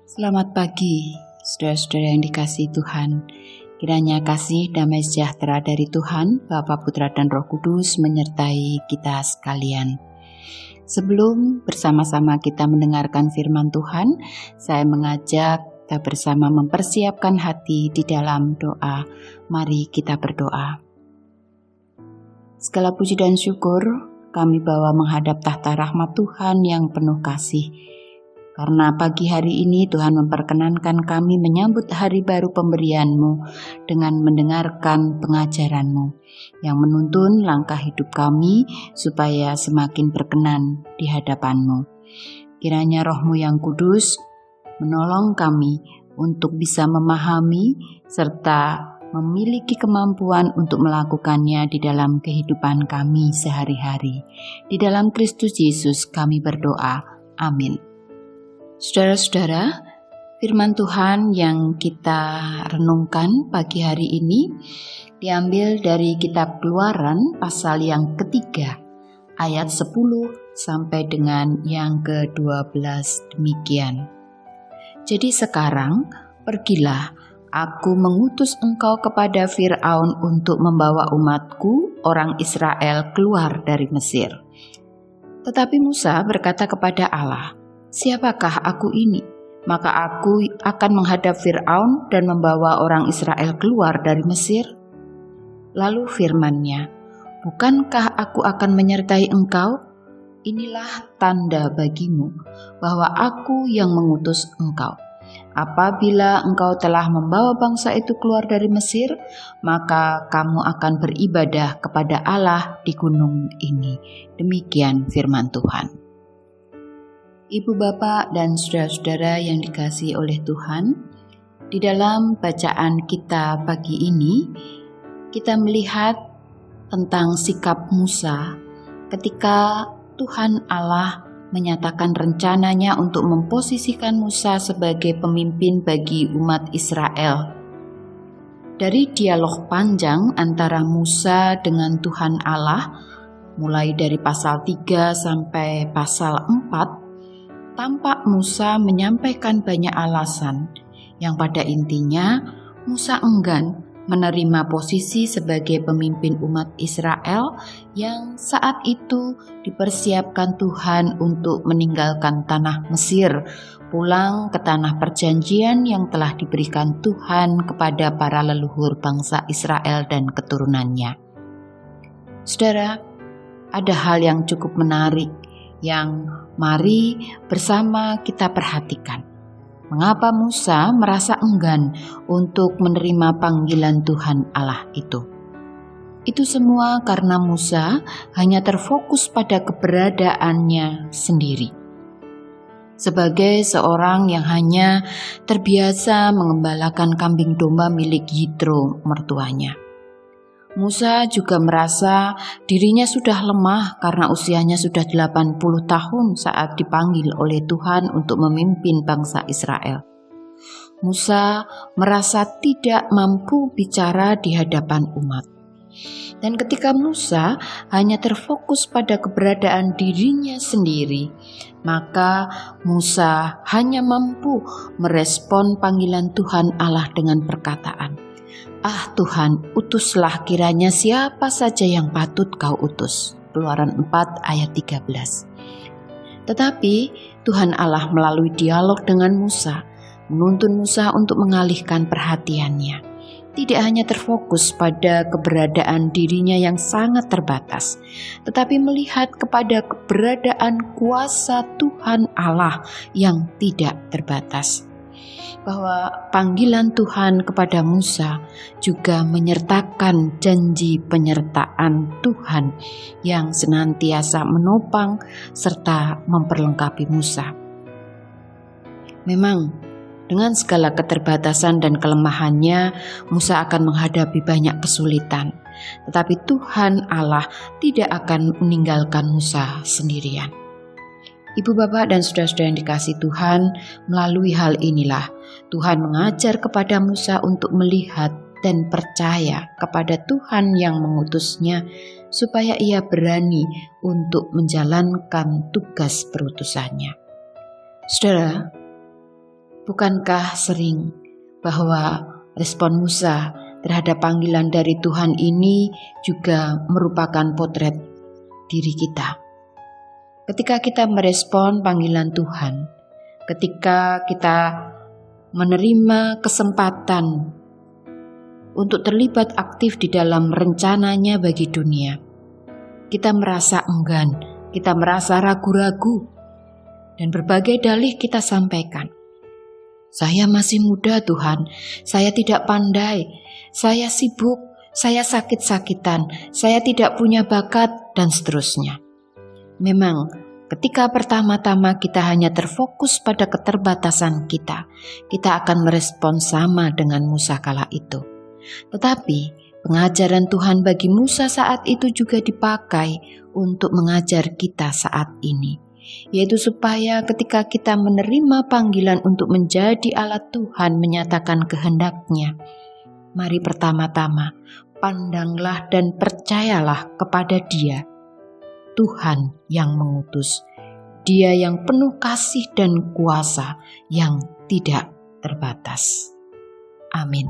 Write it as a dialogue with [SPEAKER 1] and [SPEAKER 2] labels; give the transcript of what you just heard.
[SPEAKER 1] Selamat pagi, saudara-saudara yang dikasihi Tuhan. Kiranya kasih damai sejahtera dari Tuhan, Bapa, Putra, dan Roh Kudus menyertai kita sekalian. Sebelum bersama-sama kita mendengarkan firman Tuhan, saya mengajak kita bersama mempersiapkan hati di dalam doa. Mari kita berdoa. Segala puji dan syukur kami bawa menghadap tahta rahmat Tuhan yang penuh kasih. Karena pagi hari ini Tuhan memperkenankan kami menyambut hari baru pemberian-Mu dengan mendengarkan pengajaran-Mu yang menuntun langkah hidup kami supaya semakin berkenan di hadapan-Mu. Kiranya Roh-Mu yang kudus menolong kami untuk bisa memahami serta memiliki kemampuan untuk melakukannya di dalam kehidupan kami sehari-hari. Di dalam Kristus Yesus kami berdoa. Amin. Saudara-saudara, firman Tuhan yang kita renungkan pagi hari ini diambil dari kitab Keluaran pasal yang ketiga, ayat 10 sampai dengan yang ke-12 demikian. Jadi sekarang, pergilah, aku mengutus engkau kepada Fir'aun untuk membawa umatku, orang Israel, keluar dari Mesir. Tetapi Musa berkata kepada Allah, "Siapakah aku ini? Maka aku akan menghadap Fir'aun dan membawa orang Israel keluar dari Mesir." Lalu firman-Nya, "Bukankah aku akan menyertai engkau? Inilah tanda bagimu bahwa aku yang mengutus engkau. Apabila engkau telah membawa bangsa itu keluar dari Mesir, maka kamu akan beribadah kepada Allah di gunung ini." Demikian firman Tuhan. Ibu, bapak, dan saudara-saudara yang dikasihi oleh Tuhan, di dalam bacaan kita pagi ini, kita melihat tentang sikap Musa ketika Tuhan Allah menyatakan rencananya untuk memposisikan Musa sebagai pemimpin bagi umat Israel. Dari dialog panjang antara Musa dengan Tuhan Allah, mulai dari pasal 3 sampai pasal 4, tampak Musa menyampaikan banyak alasan yang pada intinya Musa enggan menerima posisi sebagai pemimpin umat Israel yang saat itu dipersiapkan Tuhan untuk meninggalkan tanah Mesir, pulang ke tanah perjanjian yang telah diberikan Tuhan kepada para leluhur bangsa Israel dan keturunannya. Saudara, ada hal yang cukup menarik yang mari bersama kita perhatikan. Mengapa Musa merasa enggan untuk menerima panggilan Tuhan Allah itu? Itu semua karena Musa hanya terfokus pada keberadaannya sendiri. Sebagai seorang yang hanya terbiasa mengembalakan kambing domba milik Yitro mertuanya, Musa juga merasa dirinya sudah lemah karena usianya sudah 80 tahun saat dipanggil oleh Tuhan untuk memimpin bangsa Israel. Musa merasa tidak mampu bicara di hadapan umat. Dan ketika Musa hanya terfokus pada keberadaan dirinya sendiri, maka Musa hanya mampu merespon panggilan Tuhan Allah dengan perkataan, "Ah Tuhan, utuslah kiranya siapa saja yang patut kau utus." Keluaran 4 ayat 13. Tetapi Tuhan Allah melalui dialog dengan Musa menuntun Musa untuk mengalihkan perhatiannya. Tidak hanya terfokus pada keberadaan dirinya yang sangat terbatas, tetapi melihat kepada keberadaan kuasa Tuhan Allah yang tidak terbatas. Bahwa panggilan Tuhan kepada Musa juga menyertakan janji penyertaan Tuhan yang senantiasa menopang serta memperlengkapi Musa. Memang dengan segala keterbatasan dan kelemahannya, Musa akan menghadapi banyak kesulitan. Tetapi Tuhan Allah tidak akan meninggalkan Musa sendirian. Ibu, bapak, dan saudara-saudara yang dikasihi Tuhan, melalui hal inilah Tuhan mengajar kepada Musa untuk melihat dan percaya kepada Tuhan yang mengutusnya, supaya ia berani untuk menjalankan tugas perutusannya. Saudara, Bukankah sering bahwa respon Musa terhadap panggilan dari Tuhan ini juga merupakan potret diri kita? Ketika kita merespon panggilan Tuhan, ketika kita menerima kesempatan untuk terlibat aktif di dalam rencananya bagi dunia, kita merasa enggan, kita merasa ragu-ragu, dan berbagai dalih kita sampaikan. Saya masih muda Tuhan, saya tidak pandai, saya sibuk, saya sakit-sakitan, saya tidak punya bakat, dan seterusnya. Memang ketika pertama-tama kita hanya terfokus pada keterbatasan kita akan merespon sama dengan Musa kala itu. Tetapi pengajaran Tuhan bagi Musa saat itu juga dipakai untuk mengajar kita saat ini, yaitu supaya ketika kita menerima panggilan untuk menjadi alat Tuhan menyatakan kehendak-Nya, mari pertama-tama pandanglah dan percayalah kepada Dia, Tuhan yang mengutus, Dia yang penuh kasih dan kuasa yang tidak terbatas. Amin.